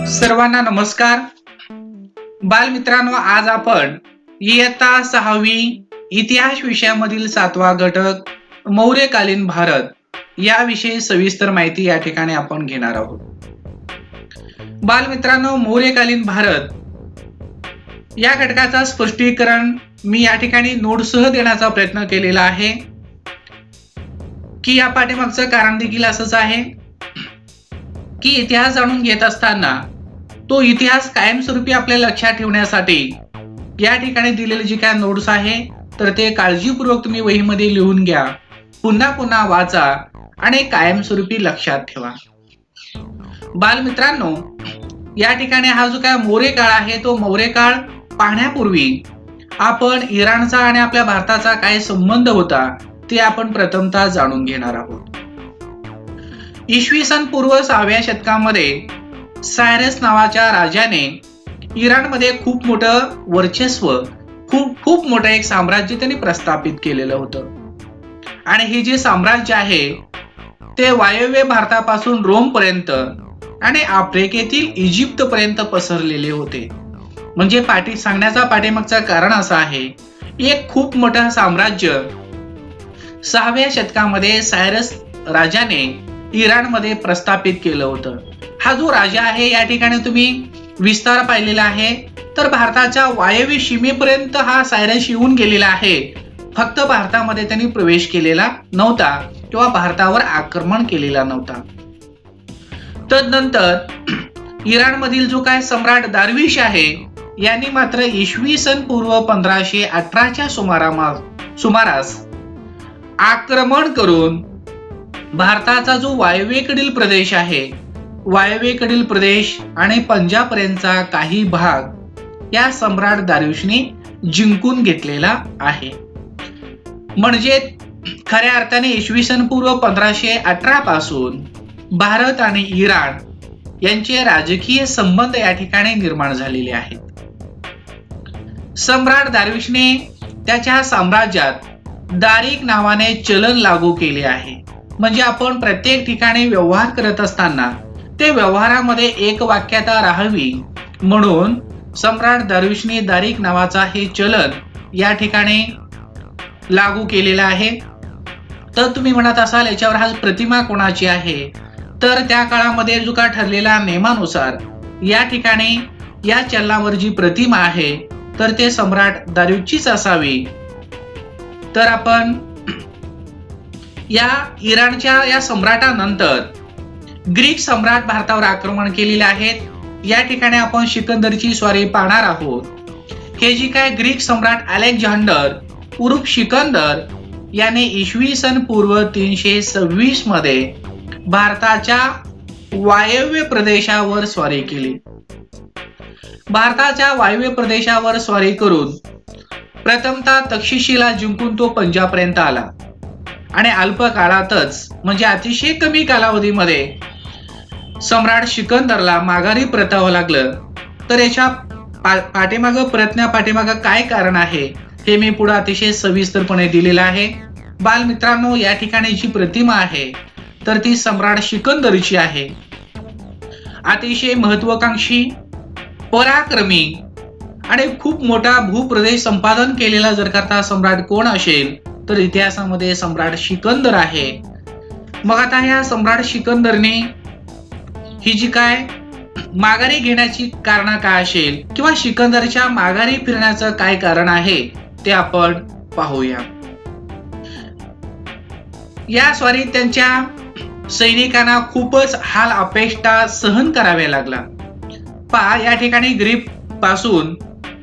सर्वांना नमस्कार. बालमित्रांनो, आज आपण इयत्ता 6वी इतिहास विषयामधील 7वा घटक मौर्यकालीन भारत याविषयी सविस्तर माहिती या ठिकाणी आपण घेणार आहोत. बालमित्रांनो, मौर्यकालीन भारत या घटकाचा स्पष्टीकरण मी या ठिकाणी नोटसह देण्याचा प्रयत्न केलेला आहे की या पाठीमागचं कारण देखील असंच आहे की इतिहास जाणून घेत असताना तो इतिहास कायमस्वरूपी आपल्या लक्षात ठेवण्यासाठी या ठिकाणी दिलेले जे काय नोट्स आहे तर ते काळजीपूर्वक तुम्ही वहीमध्ये लिहून घ्या, पुन्हा पुन्हा वाचा आणि कायमस्वरूपी लक्षात ठेवा. बालमित्रांनो, या ठिकाणी हा जो काय मौर्य काळ आहे तो मौर्य काळ पाहण्यापूर्वी आपण इराणचा आणि आपल्या भारताचा काय संबंध होता ते आपण प्रथमतः जाणून घेणार आहोत. इसवी सन पूर्व 6व्या शतकामध्ये सायरस नावाच्या राजाने इराणमध्ये खूप मोठं वर्चस्व, खूप मोठं एक साम्राज्य त्यांनी प्रस्थापित केलेलं होतं. आणि हे जे साम्राज्य आहे ते वायव्य भारतापासून रोम पर्यंत आणि आफ्रिकेतील इजिप्त पर्यंत पसरलेले होते. म्हणजे सांगण्याचा पाठीमागचं कारण असं आहे, एक खूप मोठं साम्राज्य 6व्या शतकामध्ये सायरस राजाने इराणमध्ये प्रस्थापित केलं होतं. हा जो राजा आहे या ठिकाणी तुम्ही विस्तार पाहिलेला आहे, तर भारताच्या वायव्य सीमेपर्यंत हा सायरस येऊन गेलेला आहे. फक्त भारतामध्ये त्यांनी प्रवेश केलेला नव्हता किंवा भारतावर आक्रमण केलेला नव्हता. तदनंतर इराणमधील जो काय सम्राट दारविश आहे यांनी मात्र इसवी सन पूर्व 1518च्या सुमारास आक्रमण करून भारताचा जो वायव्येकडील प्रदेश आहे, वायव्येकडील प्रदेश आणि पंजाब पर्यंतचा काही भाग या सम्राट दारविशने जिंकून घेतलेला आहे. म्हणजे खऱ्या अर्थाने इसवी सन पूर्व 1518 पासून भारत आणि इराण यांचे राजकीय संबंध या ठिकाणी निर्माण झालेले आहेत. सम्राट दारविशने त्याच्या साम्राज्यात दारिक नावाने चलन लागू केले आहे. म्हणजे आपण प्रत्येक ठिकाणी व्यवहार करत असताना ते व्यवहारामध्ये एक वाक्यता राहावी म्हणून सम्राट दारविशने दारिक नावाचा हे चलन या ठिकाणी लागू केलेला आहे. तर तुम्ही म्हणत असाल याच्यावर हा प्रतिमा कोणाची आहे, तर त्या काळामध्ये जो का ठरलेल्या नियमानुसार या ठिकाणी या चलनावर जी प्रतिमा आहे तर ते सम्राट दारिवचीच असावी. तर आपण या इराणच्या या सम्राटानंतर ग्रीक सम्राट भारतावर आक्रमण केलेले आहेत. या ठिकाणी आपण सिकंदरची स्वारी पाहणार आहोत. हे जी काय ग्रीक सम्राट अलेक्झांडर उर्फ सिकंदर याने इसवी सन पूर्व 326 मध्ये भारताच्या वायव्य प्रदेशावर स्वारी केली. भारताच्या वायव्य प्रदेशावर स्वारी करून प्रथमतः तक्षशिला जिंकून तो पंजाब पर्यंत आला आणि अल्प काळातच म्हणजे अतिशय कमी कालावधीमध्ये सम्राट सिकंदरला माघारी परतावं लागलं. तर याच्या पाठीमागं काय कारण आहे हे मी पुढे अतिशय सविस्तरपणे दिलेलं आहे. बालमित्रांनो, या ठिकाणी जी प्रतिमा आहे तर ती सम्राट सिकंदरची आहे. अतिशय महत्वाकांक्षी, पराक्रमी आणि खूप मोठा भूप्रदेश संपादन केलेला जर का सम्राट कोण असेल तर इतिहासामध्ये सम्राट सिकंदर आहे. मग आता ह्या सम्राट सिकंदरने ही जी काय माघारी घेण्याची कारण काय असेल किंवा सिकंदरच्या माघारी फिरण्याचं काय कारण आहे ते आपण पाहूया. या स्वारीत त्यांच्या सैनिकांना खूपच हाल अपेष्टा सहन कराव्या लागला. पहा, या ठिकाणी ग्रीक पासून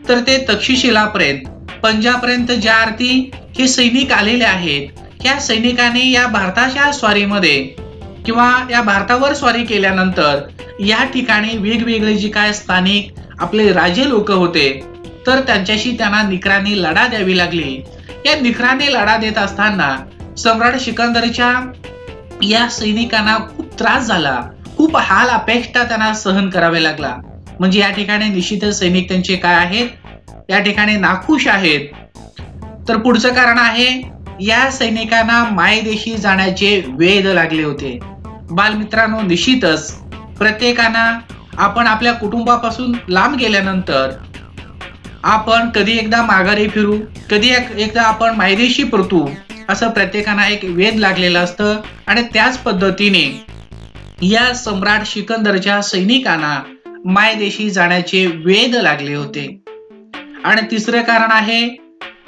तर ते तक्षशिलापर्यंत पंजाबपर्यंत ज्या अर्थी हे सैनिक आलेले आहेत, या सैनिकांनी या भारताच्या स्वारीमध्ये किंवा या भारतावर स्वारी केल्यानंतर या ठिकाणी वेगवेगळे जे काय स्थानिक आपले राजे लोक होते तर त्यांच्याशी त्यांना निकराने लढा द्यावी लागली. या निकराने लढा देत असताना सम्राट सिकंदरच्या या सैनिकांना खूप त्रास झाला, खूप हाल अपेष्टा त्यांना सहन करावे लागला. म्हणजे या ठिकाणी निश्चितच सैनिक त्यांचे काय आहेत, या ठिकाणी नाखुश आहेत. तर पुढचं कारण आहे, या सैनिकांना मायदेशी जाण्याचे वेध लागले होते. बालमित्रांनो, निश्चितच प्रत्येकाना आपण आपल्या कुटुंबापासून लांब गेल्यानंतर आपण कधी एकदा माघारी फिरू, कधी एकदा आपण मायदेशी परतू, असं प्रत्येकाना एक वेध लागलेला असतं. आणि त्याच पद्धतीने या सम्राट सिकंदरच्या सैनिकांना मायदेशी जाण्याचे वेध लागले होते. आणि तिसरं कारण आहे,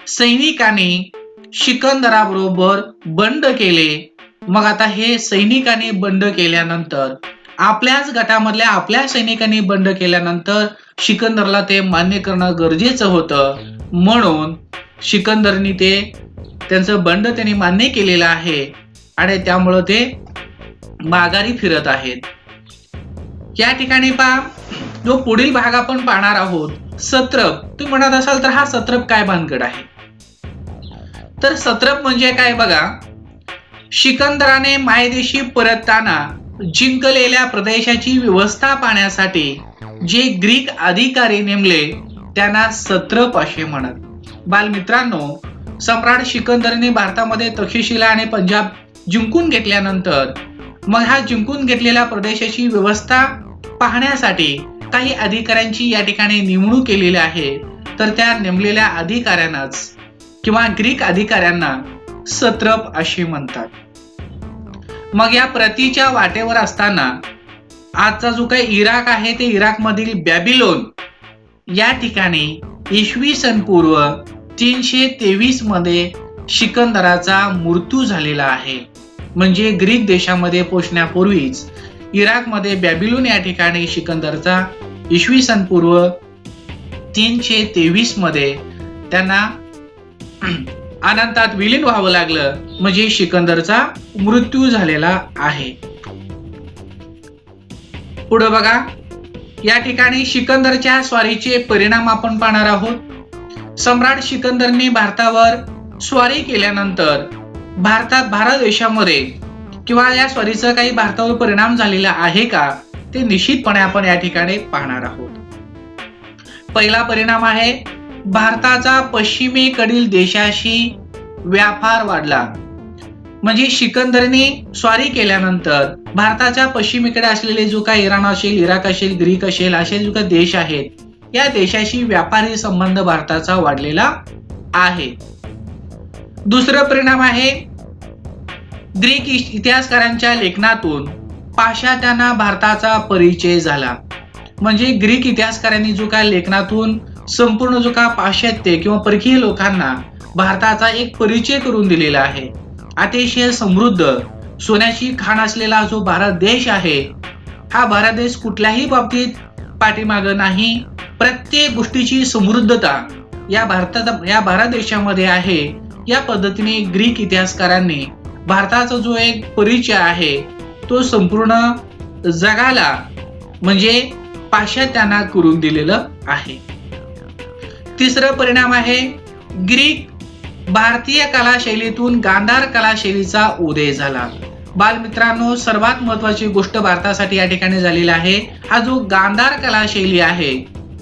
सैनिकांनी सिकंदराबरोबर बंड केले. मग आता हे सैनिकांनी बंड केल्यानंतर, आपल्याच गटामधल्या आपल्या सैनिकांनी बंड केल्यानंतर सिकंदरला ते मान्य करणं गरजेचं होतं. म्हणून सिकंदरनी त्यांचं बंड त्यांनी मान्य केलेलं आहे आणि त्यामुळं ते माघारी फिरत आहेत. या ठिकाणी पहा, जो पुढील भाग आपण पाहणार आहोत, सत्रप. तुम्ही म्हणत असाल तर हा सत्रप काय भानगड आहे? तर सत्रप म्हणजे काय बघा, सिकंदराने मायदेशी परतताना जिंकलेल्या प्रदेशाची व्यवस्था पाहण्यासाठी जे ग्रीक अधिकारी नेमले त्यांना सत्रप असे म्हणत. बालमित्रांनो, सम्राट सिकंदरने भारतामध्ये तक्षशिला आणि पंजाब जिंकून घेतल्यानंतर मग हा जिंकून घेतलेल्या प्रदेशाची व्यवस्था पाहण्यासाठी काही अधिकाऱ्यांची या ठिकाणी नेमणूक केलेली आहे. तर त्या नेमलेल्या अधिकाऱ्यांनाच किंवा ग्रीक अधिकाऱ्यांना सत्रप असे म्हणतात. मग या प्रतीच्या वाटेवर असताना आजचा जो काही इराक आहे, ते इराक मधील बॅबिलोन या ठिकाणी इसवी सन पूर्व 323 मध्ये सिकंदराचा मृत्यू झालेला आहे. म्हणजे ग्रीक देशामध्ये पोहोचण्यापूर्वीच इराकमध्ये बॅबिलोन या ठिकाणी सिकंदरचा इसवी सन पूर्व 323 मध्ये त्यांना अनंतात विलीन व्हावं लागलं. म्हणजे सिकंदरचा मृत्यू झालेला आहे. पुढे बघा, या ठिकाणी सिकंदरच्या स्वारीचे परिणाम आपण पाहणार आहोत. सम्राट सिकंदरने भारतावर स्वारी केल्यानंतर भारत देशामध्ये किंवा या स्वारीचा काही भारतावर परिणाम झालेला आहे का, ते निश्चितपणे आपण या ठिकाणी पाहणार आहोत. पहिला परिणाम आहे, भारताचा पश्चिमेकडील देशाशी व्यापार वाढला. म्हणजे सिकंदरने स्वारी केल्यानंतर भारताच्या पश्चिमेकडे असलेले जो काही इराण असेल, इराक असेल, ग्रीक असेल, असे जो काही देश आहेत, या देशाशी व्यापारी संबंध भारताचा वाढलेला आहे. दुसरा परिणाम आहे, ग्रीक इतिहासकारांच्या लेखनातून पाश्चात्यांना भारताचा परिचय झाला. म्हणजे ग्रीक इतिहासकारांनी जो काय लेखनातून संपूर्ण जो काय पाश्चात्य किंवा परकीय लोकांना भारताचा एक परिचय करून दिलेला आहे. अतिशय समृद्ध सोन्याची खाण असलेला जो भारत देश आहे, हा भारत देश कुठल्याही बाबतीत पाठीमागे नाही. प्रत्येक गोष्टीची समृद्धता या भारत देशामध्ये आहे. या पद्धतीने ग्रीक इतिहासकारांनी भारताचा जो एक परिचय आहे तो संपूर्ण जगाला म्हणजे पाश्चात्यांना करून दिलेलं आहे. तिसरा परिणाम आहे, ग्रीक भारतीय कलाशैलीतून गांधार कलाशैलीचा उदय झाला. बालमित्रांनो, सर्वात महत्वाची गोष्ट भारतासाठी या ठिकाणी झालेली आहे, हा जो गांधार कलाशैली आहे,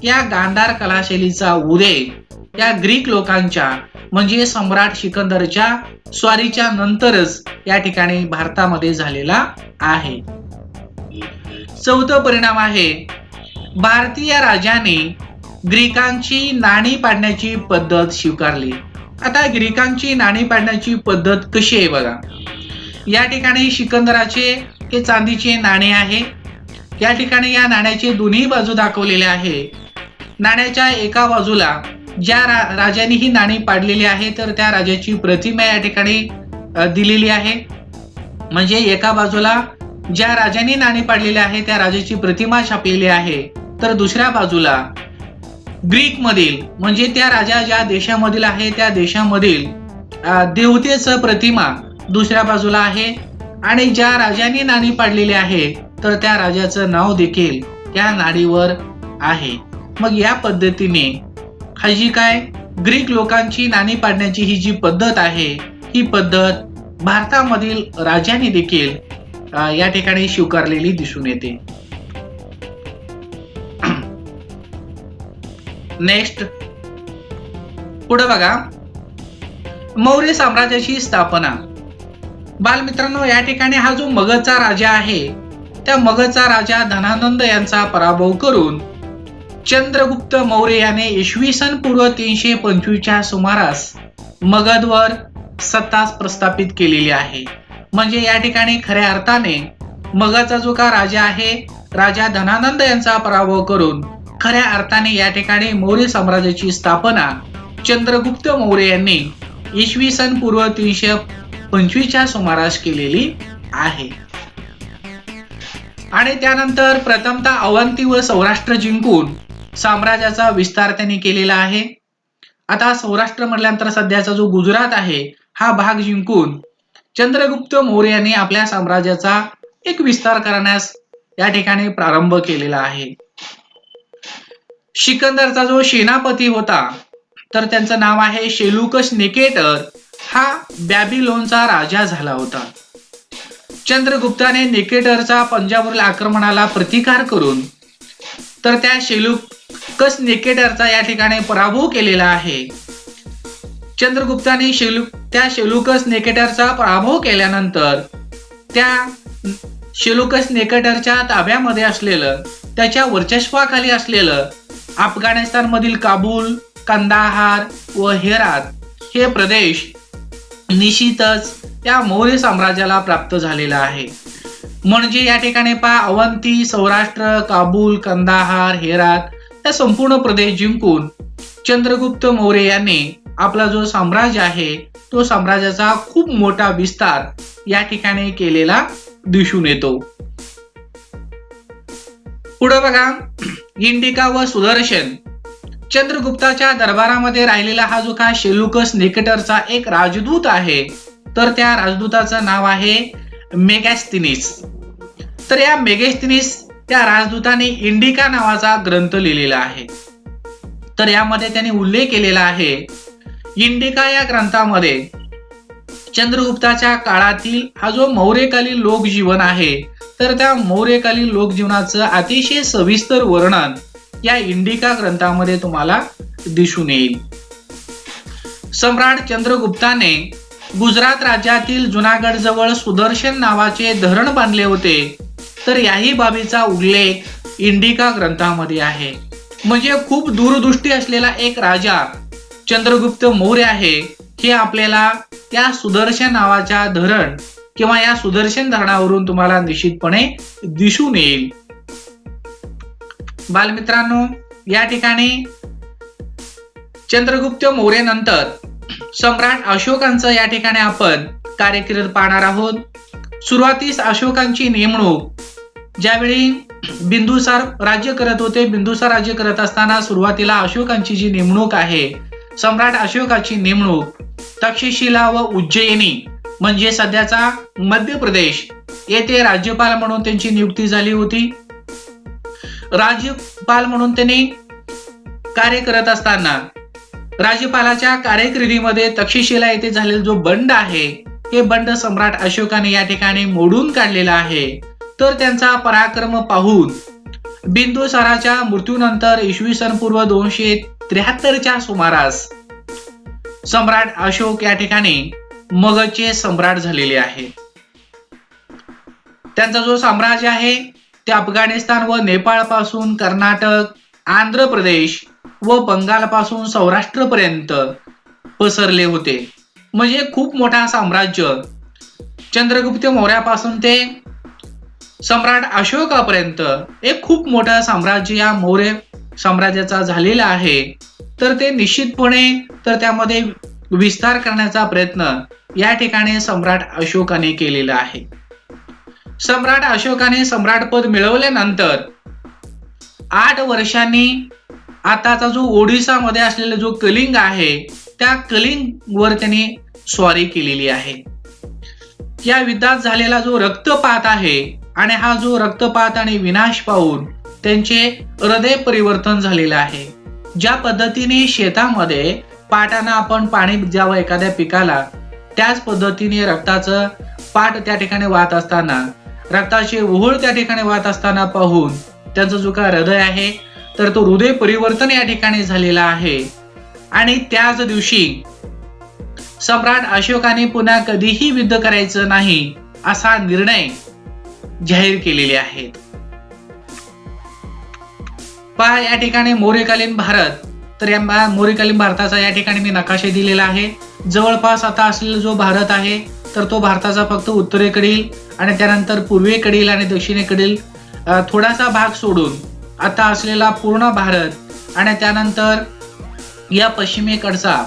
या गांधार कलाशैलीचा उदय या ग्रीक लोकांच्या म्हणजे सम्राट सिकंदरच्या स्वारीच्या नंतरच या ठिकाणी भारतामध्ये झालेला आहे. चौथा परिणाम आहे, भारतीय राजाने ग्रीकांची नाणी पाडण्याची पद्धत स्वीकारली. आता ग्रीकांची नाणी पाडण्याची पद्धत कशी आहे बघा. या ठिकाणी सिकंदराचे हे चांदीचे नाणे आहे. या ठिकाणी या नाण्याचे दोन्ही बाजू दाखवलेले आहे. नाण्याच्या एका बाजूला ज्या राजाने ही नाणी पाडलेली आहे तर त्या राजाची प्रतिमा या ठिकाणी दिलेली आहे. म्हणजे एका बाजूला ज्या राजाने नाणी पाडलेली आहे त्या राजाची प्रतिमा छापलेली आहे, तर दुसऱ्या बाजूला ग्रीक मधील म्हणजे त्या राजा ज्या देशामधील आहे त्या देशामधील देवतेचं प्रतिमा दुसऱ्या बाजूला आहे. आणि ज्या राजाने नाणी पाडलेली आहे तर त्या राजाचं नाव देखील त्या नाणीवर आहे. मग या पद्धतीने हा जी काय ग्रीक लोकांची नाणी पाडण्याची ही जी पद्धत आहे, ही पद्धत भारतामधील राजांनी देखील या ठिकाणी स्वीकारलेली दिसून येते. नेक्स्ट पुढे बघा, मौर्य साम्राज्याची स्थापना. बालमित्रांनो, या ठिकाणी हा जो मगधचा राजा आहे त्या मगधचा राजा धनानंद यांचा पराभव करून चंद्रगुप्त मौर्य याने इसवी सन पूर्व 325च्या सुमारास मगधवर सत्ता प्रस्थापित केलेली आहे. म्हणजे या ठिकाणी खऱ्या अर्थाने मगधचा जो का राजा आहे राजा धनानंद यांचा पराभव करून खऱ्या अर्थाने या ठिकाणी मौर्य साम्राज्याची स्थापना चंद्रगुप्त मौर्य यांनी इसवी सन पूर्व 325च्या सुमारास केलेली आहे. आणि त्यानंतर प्रथमतः अवंती व सौराष्ट्र जिंकून साम्राज्याचा विस्तार त्यांनी केलेला आहे. आता सौराष्ट्र म्हटल्यानंतर सध्याचा जो गुजरात आहे हा भाग जिंकून चंद्रगुप्त मौर्य यांनी आपल्या साम्राज्याचा एक विस्तार करण्यास या ठिकाणी प्रारंभ केलेला आहे. सिकंदरचा जो सेनापती होता तर त्यांचं नाव आहे सेल्युकस निकेटर, हा बॅबिलोनचा राजा झाला होता. चंद्रगुप्ताने निकेटरचा पंजाबवरील आक्रमणाला प्रतिकार करून तर त्या सेल्युकस निकेटरचा या ठिकाणी पराभव केलेला आहे. चंद्रगुप्ताने त्या सेल्युकस निकेटरचा पराभव केल्यानंतर त्या सेल्युकस निकेटरच्या ताब्यामध्ये असलेलं त्याच्या वर्चस्वाखाली असलेलं अफगाणिस्तान मधील काबूल, कंदाहार व हेरात हे प्रदेश निश्चितच त्या मौर्य साम्राज्याला प्राप्त झालेला आहे. म्हणजे या ठिकाणी अवंती, सौराष्ट्र, काबूल, कंदाहार, हेरात या संपूर्ण प्रदेश जिंकून चंद्रगुप्त मौर्य यांनी आपला जो साम्राज्य आहे तो साम्राज्याचा खूप मोठा विस्तार या ठिकाणी केलेला दिसून येतो. पुढे बघा, इंडिका व सुदर्शन. चंद्रगुप्ताच्या दरबारामध्ये राहिलेला हा जो काय सेल्युकस निकेटरचा एक राजदूत आहे तर त्या राजदूताचं नाव आहे मेगॅस्थिनीस. तर या मेगॅस्थिनीस त्या राजदूताने इंडिका नावाचा ग्रंथ लिहिलेला आहे. तर यामध्ये त्यांनी उल्लेख केलेला आहे इंडिका या ग्रंथामध्ये चंद्रगुप्ताच्या काळातील हा जो मौर्यकालीन लोकजीवन आहे तर त्या मौर्यकालीन लोकजीवनाचं अतिशय सविस्तर वर्णन या इंडिका ग्रंथामध्ये तुम्हाला दिसून येईल. सम्राट चंद्रगुप्ताने गुजरात राज्यातील जुनागड जवळ सुदर्शन नावाचे धरण बांधले होते तर याही बाबीचा उल्लेख इंडिका ग्रंथामध्ये आहे. म्हणजे खूप दूरदृष्टी असलेला एक राजा चंद्रगुप्त मौर्य आहे हे आपल्याला त्या सुदर्शन नावाच्या धरण किंवा या सुदर्शन धरणावरून तुम्हाला निश्चितपणे दिसून येईल. बालमित्रांनो, या ठिकाणी चंद्रगुप्त मौर्य नंतर सम्राट अशोकांचं या ठिकाणी आपण कार्यकिर्द पाहणार आहोत. सुरुवातीस अशोकांची नेमणूक ज्यावेळी बिंदुसार राज्य करत होते, बिंदुसार राज्य करत असताना सुरुवातीला अशोकांची जी नेमणूक आहे सम्राट अशोकाची नेमणूक तक्षशिला व उज्जैनी म्हणजे सध्याचा मध्य प्रदेश येथे राज्यपाल म्हणून त्यांची नियुक्ती झाली होती. राज्यपाल म्हणून त्यांनी कार्य करत असताना राज्यपालाच्या कारकिर्दीमध्ये तक्षशिला येथे झालेला जो बंड आहे हे बंड सम्राट अशोकाने या ठिकाणी मोडून काढलेला आहे. तर त्यांचा पराक्रम पाहून बिंदुसाराच्या मृत्यूनंतर इसवी सन पूर्व 273च्या सुमारास सम्राट अशोक या ठिकाणी मगधचे सम्राट झालेले आहे. त्यांचा जो साम्राज्य आहे ते अफगाणिस्तान व नेपाळ पासून कर्नाटक, आंध्र प्रदेश व बंगाल पासून सौराष्ट्र पर्यंत पसरले होते. म्हणजे खूप मोठा साम्राज्य चंद्रगुप्त मौर्यापासून ते सम्राट अशोकापर्यंत एक खूप मोठं साम्राज्य या मौर्य साम्राज्याचा झालेला आहे. तर ते निश्चितपणे तर त्यामध्ये विस्तार करण्याचा प्रयत्न या ठिकाणी सम्राट अशोकाने केलेला आहे. सम्राट अशोकाने सम्राटपद मिळवल्यानंतर 8 वर्षांनी आताचा जो ओडिसा मध्ये असलेला जो कलिंग आहे त्या कलिंग वर त्यांनी स्वारी केलेली आहे. या युद्धात झालेला जो रक्तपात आहे आणि हा जो रक्तपात आणि विनाश पाहून त्यांचे हृदय परिवर्तन झालेलं आहे. ज्या पद्धतीने शेतामध्ये पाटानं आपण पाणी द्यावं एखाद्या पिकाला त्याच पद्धतीने रक्ताचं पाट त्या ठिकाणी वाहत असताना रक्ताचे ओहळ त्या ठिकाणी वाहत असताना पाहून त्यांचा जो काय हृदय आहे तर तो हृदय परिवर्तन या ठिकाणी झालेला आहे. आणि त्याच दिवशी सम्राट अशोकाने पुन्हा कधीही युद्ध करायचं नाही असा निर्णय जाहीर केलेले आहेत. पहा या ठिकाणी मौर्यकालीन भारत, तर या मौर्यकालीन भारताचा या ठिकाणी मी नकाशा दिलेला आहे. जवळपास आता असलेला जो भारत आहे तर तो भारताचा फक्त उत्तरेकडील आणि त्यानंतर पूर्वेकडील आणि दक्षिणेकडील थोडासा भाग सोडून आता असलेला पूर्ण भारत आणि त्यानंतर या पश्चिमेकडचा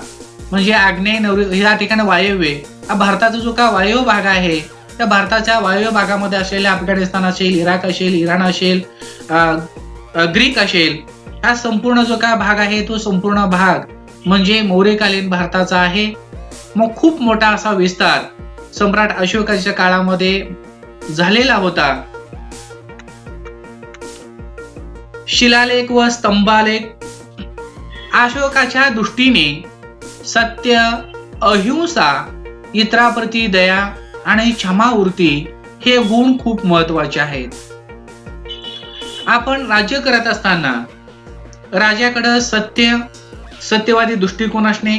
म्हणजे आग्नेय या ठिकाणी वायव्य हा भारताचा जो का वायव्य भाग आहे त्या भारताच्या वायव्य भागामध्ये असलेले अफगाणिस्तान असेल, इराक असेल, इराण असेल, ग्रीक असेल, हा संपूर्ण जो काय भाग आहे तो संपूर्ण भाग म्हणजे मौर्यकालीन भारताचा आहे. मग खूप मोठा असा विस्तार सम्राट अशोकाच्या काळामध्ये झालेला होता. शिलालेख व स्तंभालेख. अशोकाच्या दृष्टीने सत्य, अहिंसा, इतराप्रती दया आणि क्षमावृत्ती हे गुण खूप महत्वाचे आहेत. आपण राज्य करत असताना राजाकडे सत्य, सत्यवादी दृष्टिकोन असणे,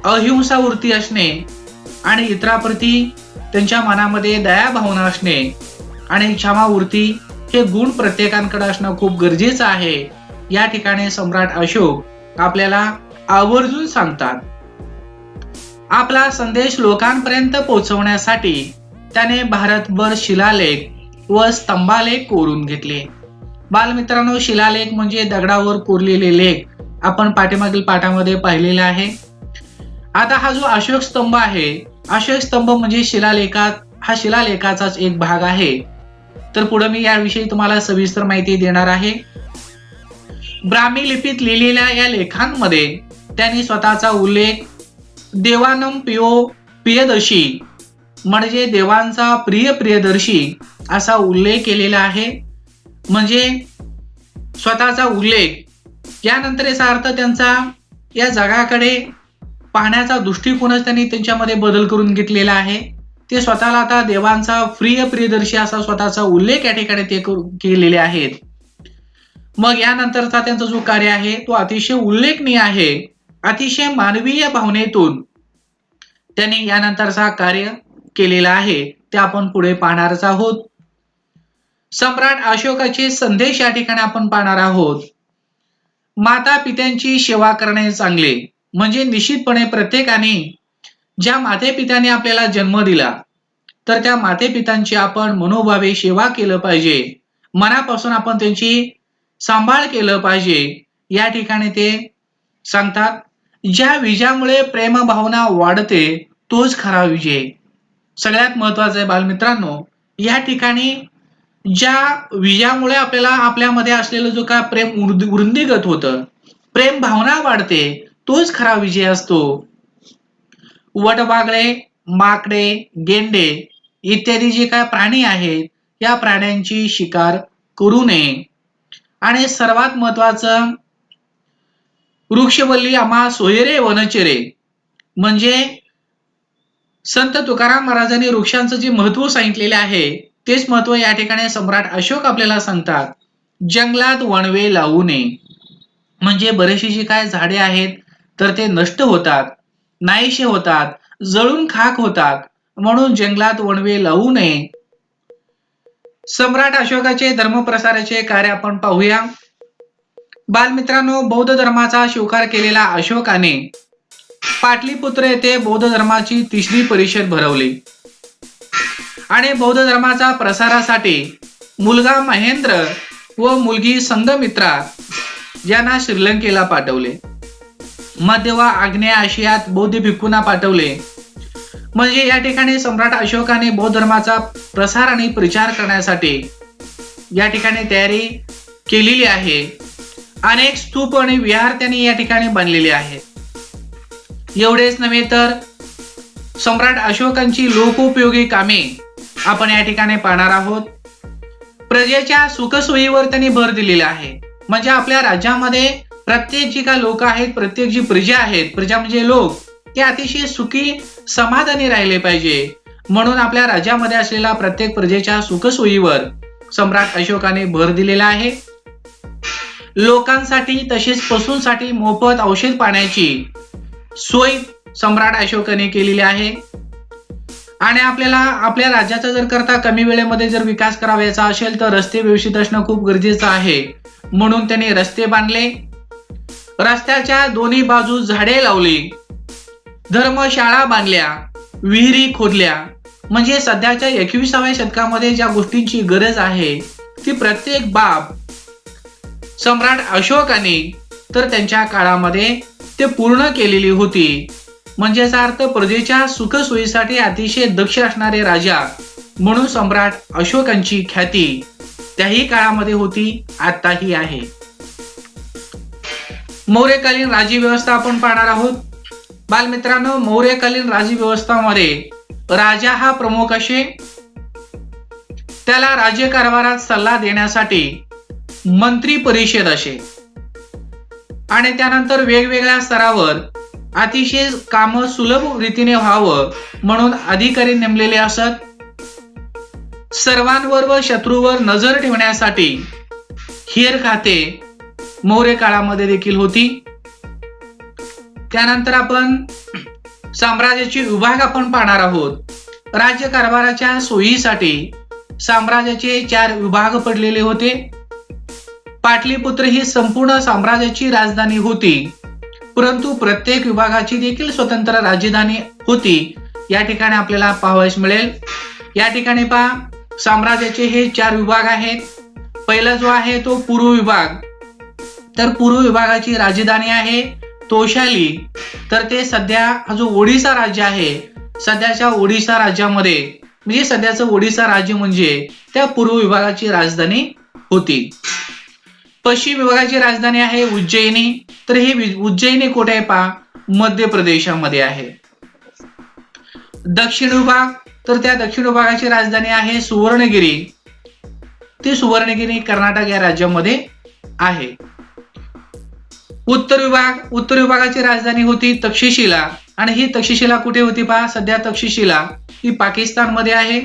अहिंसा वृत्ती असणे आणि इतराप्रती त्यांच्या मनामध्ये दया भावना असणे आणि क्षमावृत्ती हे गुण प्रत्येकाकडे असणं खूप गरजेचं आहे. या ठिकाणी सम्राट अशोक आपल्याला आवर्जून सांगतात. आपला संदेश लोकांपर्यंत पोहोचवण्यासाठी त्याने भारतभर शिलालेख व स्तंभालेख कोरून घेतले. बालमित्रांनो, शिलालेख म्हणजे दगडावर कोरलेले लेख आपण पाठीमागील पाठामध्ये पाहिलेला आहे. आता हा जो अशोक स्तंभ आहे, अशोक स्तंभ म्हणजे हा शिलालेखाचाच एक भाग आहे. तर पुढे मी याविषयी तुम्हाला सविस्तर माहिती देणार आहे. ब्राह्मी लिपीत लिहिलेल्या या लेखांमध्ये त्यांनी स्वतःचा उल्लेख देवानम प्रियदर्शी म्हणजे देवांचा प्रियदर्शी असा उल्लेख केलेला आहे. म्हणजे स्वतःचा उल्लेख, यानंतर याचा अर्थ त्यांचा या जगाकडे पाहण्याचा दृष्टिकोनच त्यांनी त्यांच्यामध्ये बदल करून घेतलेला आहे. ते स्वतःला आता देवांचा प्रियदर्शी असा स्वतःचा उल्लेख या ठिकाणी ते केलेले आहेत. मग यानंतरचा त्यांचा जो कार्य आहे तो अतिशय उल्लेखनीय आहे. अतिशय मानवीय भावनेतून त्यांनी यानंतरचा कार्य केलेला आहे ते आपण पुढे पाहणारच आहोत. सम्राट अशोकाचे संदेश या ठिकाणी आपण पाहणार आहोत. माता पित्यांची सेवा करणे चांगले. म्हणजे निश्चितपणे प्रत्येकाने ज्या माते पित्याने आपल्याला जन्म दिला तर त्या माते पित्यांची आपण मनोभावे सेवा केलं पाहिजे. मनापासून आपण त्यांची सांभाळ केलं पाहिजे. या ठिकाणी ते सांगतात, ज्या विजयामुळे प्रेम भावना वाढते तोच खरा विजय. सगळ्यात महत्वाचं आहे बालमित्रांनो, या ठिकाणी ज्या विजयामुळे आपल्याला आपल्यामध्ये असलेलं जो काय प्रेम वृद्धिगत होतं, प्रेम भावना वाढते, तोच खरा विजय असतो. वटवाघळे, माकडे, गेंडे इत्यादी जे काय प्राणी आहेत या प्राण्यांची शिकार करू नये. आणि सर्वात महत्वाचं, वृक्षवल्ली आम्हा सोयरे वनचरे म्हणजे संत तुकाराम महाराजांनी वृक्षांचं जे महत्व सांगितलेले आहे तेच महत्व या ठिकाणी सम्राट अशोक आपल्याला सांगतात. जंगलात वणवे लावू नये. म्हणजे बरेचशी जी काय झाडे आहेत तर ते नष्ट होतात, नाहीसे होतात, जळून खाक होतात, म्हणून जंगलात वणवे लावू नये. सम्राट अशोकाचे धर्मप्रसाराचे कार्य आपण पाहूया. बालमित्रांनो, बौद्ध धर्माचा स्वीकार केलेला अशोकाने पाटलीपुत्र येथे बौद्ध धर्माची तिसरी परिषद भरवली आणि बौद्ध धर्माचा प्रसारासाठी मुलगा महेंद्र व मुलगी संघमित्रा यांना श्रीलंकेला पाठवले. मध्य व आग्नेय आशियात बौद्ध भिक्खूंना पाठवले. म्हणजे या ठिकाणी सम्राट अशोकाने बौद्ध धर्माचा प्रसार आणि प्रचार करण्यासाठी या ठिकाणी तयारी केलेली आहे. अनेक स्तूप आणि विहार त्यांनी या ठिकाणी बांधलेले आहेत. एवढेच नव्हे तर सम्राट अशोकांची लोकोपयोगी कामे आपण या ठिकाणी पाहणार आहोत. प्रजेच्या सुखसोयीवर त्यांनी भर दिलेला आहे. म्हणजे आपल्या राज्यामध्ये प्रत्येक जी काय लोक आहेत, प्रत्येक जी प्रजा आहेत, प्रजा म्हणजे लोक, ते अतिशय सुखी समाधानी राहिले पाहिजे. म्हणून आपल्या राज्यामध्ये असलेल्या प्रत्येक प्रजेच्या सुखसोयीवर सम्राट अशोकाने भर दिलेला आहे. लोकांसाठी तसेच पशूंसाठी मोफत औषध पाण्याची सोय सम्राट अशोकाने केलेली आहे. आणि आपल्याला आपल्या राज्याचा जर करता कमी वेळेमध्ये जर विकास करावायचा असेल तर रस्ते व्यवस्थित असणं खूप गरजेचं आहे. म्हणून त्यांनी रस्ते बांधले, रस्त्याच्या दोन्ही बाजू झाडे लावली, धर्मशाळा बांधल्या, विहिरी खोदल्या. म्हणजे सध्याच्या 21व्या शतकामध्ये ज्या गोष्टींची गरज आहे ती प्रत्येक बाब सम्राट अशोकाने तर त्यांच्या काळामध्ये ते पूर्ण केलेली होती. म्हणजे याचा अर्थ प्रजेच्या सुखसोयीसाठी अतिशय दक्ष असणारे राजा म्हणून सम्राट अशोकांची ख्याती त्याही काळामध्ये होती, आताही आहे. मौर्यकालीन राज्यव्यवस्था आपण पाहणार आहोत. बालमित्रांनो, मौर्यकालीन राज्यव्यवस्थामध्ये राजा हा प्रमुख असे, त्याला राज्यकारभारात सल्ला देण्यासाठी मंत्री परिषद असे आणि त्यानंतर वेगवेगळ्या स्तरावर अतिशय काम सुलभ रीतीने व्हावं म्हणून अधिकारी नेमलेले असत. सर्वांवर व शत्रूवर नजर ठेवण्यासाठी हेर खाते मौर्य काळामध्ये देखील होती. त्यानंतर आपण साम्राज्याचे विभाग आपण पाहणार आहोत. राज्यकारभाराच्या सोयीसाठी साम्राज्याचे 4 विभाग पडलेले होते. पाटलीपुत्र ही संपूर्ण साम्राज्याची राजधानी होती, परंतु प्रत्येक विभागाची देखील स्वतंत्र राजधानी होती. या ठिकाणी आपल्याला पाहावयास मिळेल. या ठिकाणी पहा, साम्राज्याचे हे 4 विभाग आहेत. पहिला जो आहे तो पूर्व विभाग, तर पूर्व विभागाची राजधानी आहे तोशाली. तर ते सध्या हा जो ओडिसा राज्य आहे, सध्याच्या ओडिसा राज्यामध्ये म्हणजे सध्याचं ओडिसा राज्य म्हणजे त्या पूर्व विभागाची राजधानी होती. पश्चिम विभागाची राजधानी आहे उज्जैनी. तर ही उज्जैनी कुठे आहे पहा, मध्य प्रदेशामध्ये आहे. दक्षिण विभाग, तर त्या दक्षिण विभागाची राजधानी आहे सुवर्णगिरी. ती सुवर्णगिरी कर्नाटक या राज्यामध्ये आहे. उत्तर विभाग, उत्तर विभागाची राजधानी होती तक्षशिला आणि ही तक्षशिला कुठे होती पहा, सध्या तक्षशिला ही पाकिस्तान मध्ये आहे.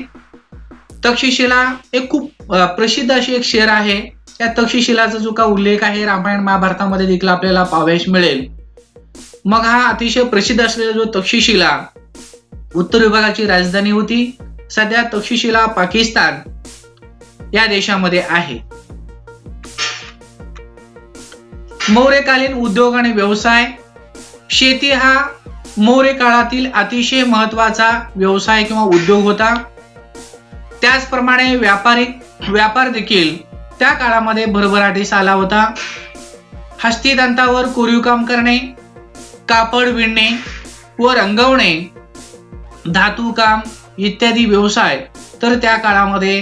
तक्षशिला एक खूप प्रसिद्ध अशी एक शहर आहे. त्या तक्षशिलाचा जो का उल्लेख आहे रामायण महाभारतामध्ये देखील आपल्याला पाहावयास मिळेल. मग हा अतिशय प्रसिद्ध असलेला जो तक्षशिला उत्तर विभागाची राजधानी होती. सध्या तक्षशिला पाकिस्तान या देशामध्ये आहे. मौर्यकालीन उद्योग आणि व्यवसाय. शेती हा मौर्य काळातील अतिशय महत्वाचा व्यवसाय किंवा उद्योग होता. त्याचप्रमाणे व्यापार देखील त्या काळामध्ये भरभराटीस आला होता. हस्तिदंतावर कोरीव काम करणे, कापड विणणे व रंगवणे, धातू काम इत्यादी व्यवसाय तर त्या काळामध्ये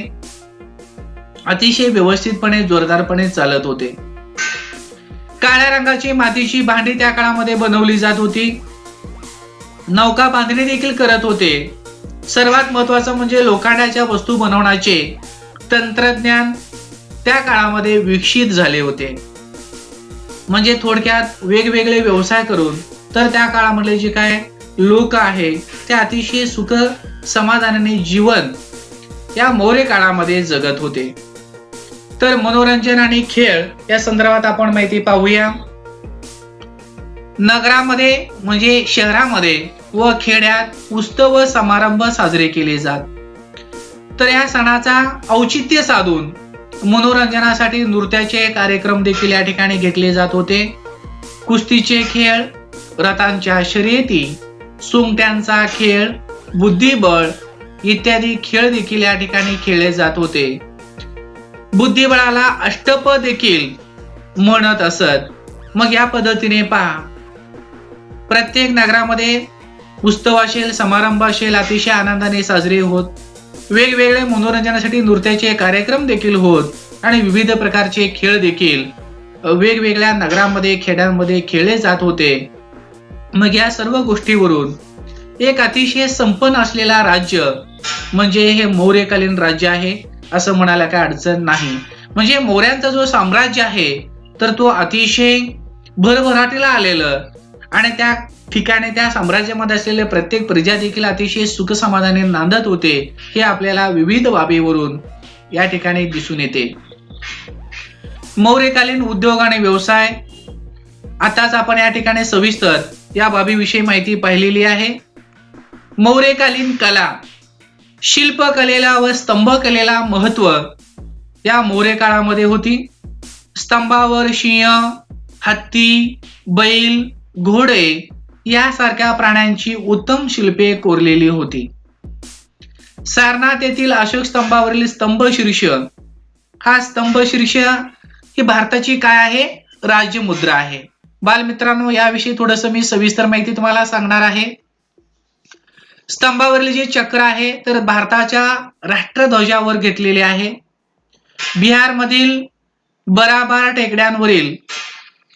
अतिशय व्यवस्थितपणे जोरदारपणे चालत होते. काळ्या रंगाची मातीची भांडी त्या काळामध्ये बनवली जात होती. नौका बांधणी देखील करत होते. सर्वात महत्वाचं म्हणजे लोखंडाच्या वस्तू बनवण्याचे तंत्रज्ञान त्या काळामध्ये विकसित झाले होते. म्हणजे थोडक्यात वेगवेगळे व्यवसाय करून तर त्या काळामध्ये जे काय लोक आहे ते अतिशय सुख समाधानाने जीवन या मौर्य काळामध्ये जगत होते. तर मनोरंजन आणि खेळ या संदर्भात आपण माहिती पाहूया. नगरामध्ये म्हणजे शहरामध्ये व खेड्यात उत्सव व समारंभ साजरे केले जात. तर या सणाचा औचित्य साधून मनोरंजनासाठी नृत्याचे कार्यक्रम देखील या ठिकाणी घेतले जात होते. कुस्तीचे खेळ, रथांच्या शर्यती, सोंगट्यांचा खेळ, बुद्धिबळ इत्यादी खेळ देखील या ठिकाणी खेळले जात होते. बुद्धिबळाला अष्टपद देखील म्हणत असत. मग या पद्धतीने पहा, प्रत्येक नगरामध्ये उत्सव असेल, समारंभ असेल अतिशय आनंदाने साजरे होत. वेगवेगळे मनोरंजनासाठी नृत्याचे कार्यक्रम देखील होत आणि विविध प्रकारचे खेळ देखील वेगवेगळ्या नगरांमध्ये खेड्यांमध्ये खेळले जात होते. मग या सर्व गोष्टीवरून एक अतिशय संपन्न असलेला राज्य म्हणजे हे मौर्यकालीन राज्य आहे असं म्हणायला काय अडचण नाही. म्हणजे मौर्यांचा जो साम्राज्य आहे तर तो अतिशय भरभराटीला आलेलं आणि त्या ठिकाणी त्या साम्राज्यामध्ये असलेले प्रत्येक प्रजा देखील अतिशय सुख समाधानी नांदत होते. हे आपल्याला विविध बाबीवरून या ठिकाणी दिसून येते. मौर्यकालीन उद्योग आणि व्यवसाय. आताच आपण या ठिकाणी सविस्तर या बाबीविषयी माहिती पाहिलेली आहे. मौर्यकालीन कला, शिल्पकलेला व स्तंभकलेला महत्व या मौर्य काळामध्ये होती. स्तंभावर सिंह, हत्ती, बैल, घोडे यासारख्या प्राण्यांची उत्तम शिल्पे कोरलेली होती. सारनाथ येथील अशोक स्तंभावरील स्तंभशीर्ष, हा स्तंभशीर्ष ही भारताची काय आहे? राज्यमुद्रा आहे. बालमित्रांनो, याविषयी थोडंसं मी सविस्तर माहिती तुम्हाला सांगणार आहे. स्तंभावरील जे चक्र आहे तर भारताच्या राष्ट्रध्वजावर घेतलेले आहे. बिहारमधील बराबार टेकड्यांवरील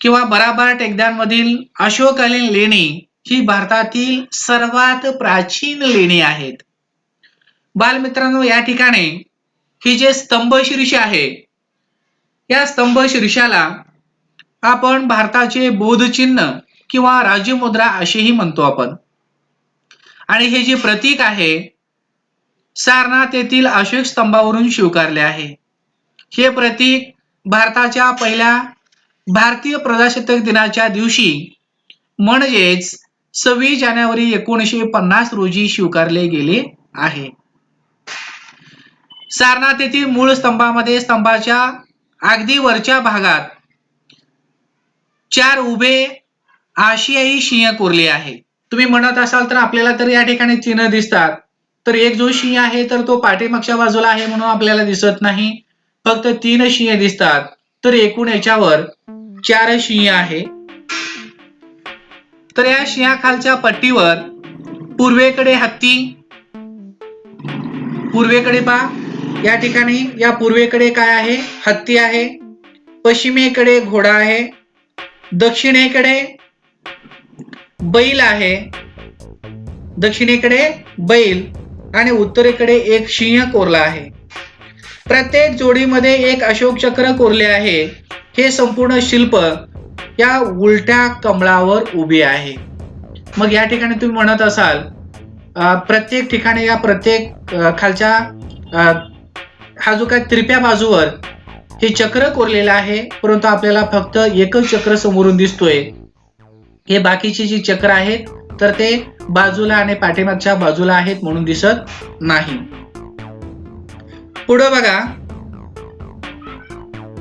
किंवा बराबार टेकड्यांमधील अशोककालीन लेणी ही भारतातील सर्वात प्राचीन लेणी आहेत. बालमित्रांनो, या ठिकाणी ही जे स्तंभशीर्ष आहे, या स्तंभशीर्षाला आपण भारताचे बोधचिन्ह किंवा राज्यमुद्रा असेही म्हणतो आपण. आणि हे जे प्रतीक आहे सारनाथ येथील अशोक स्तंभावरून स्वीकारले आहे. हे प्रतीक भारताच्या पहिल्या भारतीय प्रजासत्ताक दिनाच्या दिवशी म्हणजेच 26 जानेवारी 1950 रोजी स्वीकारले गेले आहे. सारनाथ येथील मूळ स्तंभामध्ये स्तंभाच्या अगदी वरच्या भागात 4 उभे आशियाई सिंह कोरले आहे. तुम्ही म्हणत असाल तर आपल्याला तर या ठिकाणी चिन्ह दिसतात, तर एक जो सिंह आहे तर तो पाठीमागच्या बाजूला आहे म्हणून आपल्याला दिसत नाही. फक्त 3 सिंह दिसतात, तर एकूण याच्यावर 4 सिंह आहे. तर या सिंहाखालच्या पट्टीवर पूर्वेकडे हत्ती, पूर्वेकडे पहा या ठिकाणी या पूर्वेकडे काय आहे? हत्ती आहे. पश्चिमेकडे घोडा आहे. दक्षिणेकडे बैल आहे. दक्षिणेकडे बैल आणि उत्तरेकडे एक सिंह कोरला आहे. प्रत्येक जोडीमध्ये एक अशोक चक्र कोरले आहे. हे संपूर्ण शिल्प या उलट्या कमळावर उभे आहे. मग या ठिकाणी तुम्ही म्हणत असाल प्रत्येक ठिकाणी या प्रत्येक खालच्या हा जो काय तिरप्या बाजूवर हे चक्र कोरलेलं आहे, परंतु आपल्याला फक्त एकच चक्र समोरून दिसतोय. हे बाकीचे जे चक्र आहेत तर ते बाजूला आणि पाठीमागच्या बाजूला आहेत म्हणून दिसत नाही. पुढे बघा,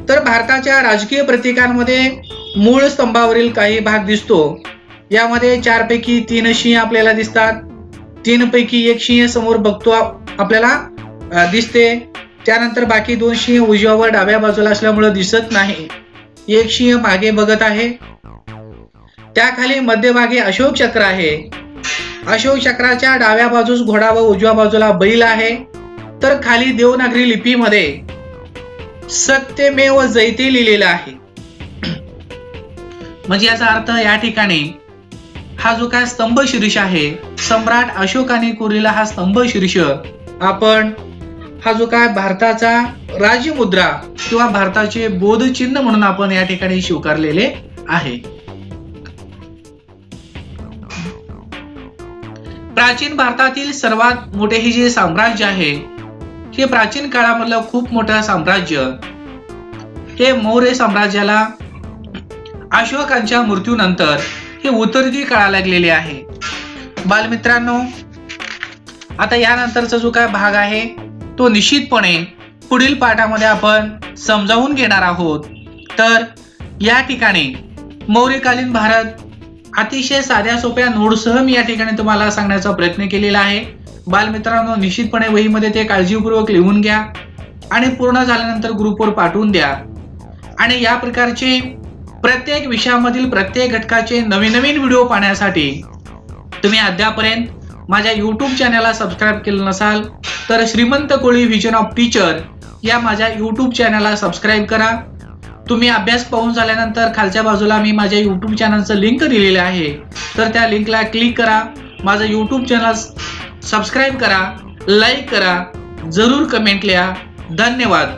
तर भारताच्या राजकीय प्रतीकांमध्ये मूळ स्तंभावरील काही भाग दिसतो. यामध्ये 4 पैकी 3 सिंह आपल्याला दिसतात. 3 पैकी 1 सिंह समोर बघतो आपल्याला दिसते. त्यानंतर बाकी 2 सिंह उजव्या व डाव्या बाजूला असल्यामुळे दिसत नाही. 1 सिंह मागे बघत आहे. त्याखाली मध्यभागी अशोक चक्र आहे. अशोक चक्राच्या डाव्या बाजूस घोडा व उजव्या बाजूला बैल आहे. तर खाली देवनागरी लिपीमध्ये सत्यमेव जयते लिहिलेलं आहे. म्हणजे याचा अर्थ या ठिकाणी हा जो काय स्तंभशीर्ष आहे, सम्राट अशोकाने कोरलेला हा स्तंभशीर्ष आपण हा जो काय भारताचा राज्यमुद्रा किंवा भारताचे बोधचिन्ह म्हणून आपण या ठिकाणी स्वीकारलेले आहे. प्राचीन भारतातील सर्वात मोठे हे जे साम्राज्य आहे, हे प्राचीन काळामधलं खूप मोठं साम्राज्य, हे मौर्य साम्राज्याला अशोकांच्या मृत्यूनंतर हे उतरती काळा लागलेले आहे. बालमित्रांनो, आता यानंतरचा जो काय भाग आहे तो निश्चितपणे पुढील पाठामध्ये आपण समजावून घेणार आहोत. तर या ठिकाणी मौर्यकालीन भारत अतिशय साध्या सोप्या नोट्ससह मी या ठिकाणी तुम्हाला सांगण्याचा प्रयत्न केलेला आहे. बालमित्रांनो, निश्चितपणे वहीमध्ये ते काळजीपूर्वक लिहून घ्या आणि पूर्ण झाल्यानंतर ग्रुपवर पाठवून द्या. आणि या प्रकारचे प्रत्येक विषयामधील प्रत्येक घटकाचे नवीन व्हिडिओ पाहण्यासाठी तुम्ही अद्यापर्यंत माझ्या YouTube चॅनलला सबस्क्राईब केलं नसाल तर श्रीमंत कोळी व्हिजन ऑफ टीचर या माझ्या YouTube चॅनलला सबस्क्राईब करा. तुम्ही अभ्यास पाहून झाल्यानंतर खालच्या बाजूला मी माझ्या YouTube चॅनलचं लिंक दिलेलं आहे, तर त्या लिंकला क्लिक करा. माझं YouTube चॅनल सबस्क्राईब करा, लाईक करा, जरूर कमेंट लिहा. धन्यवाद.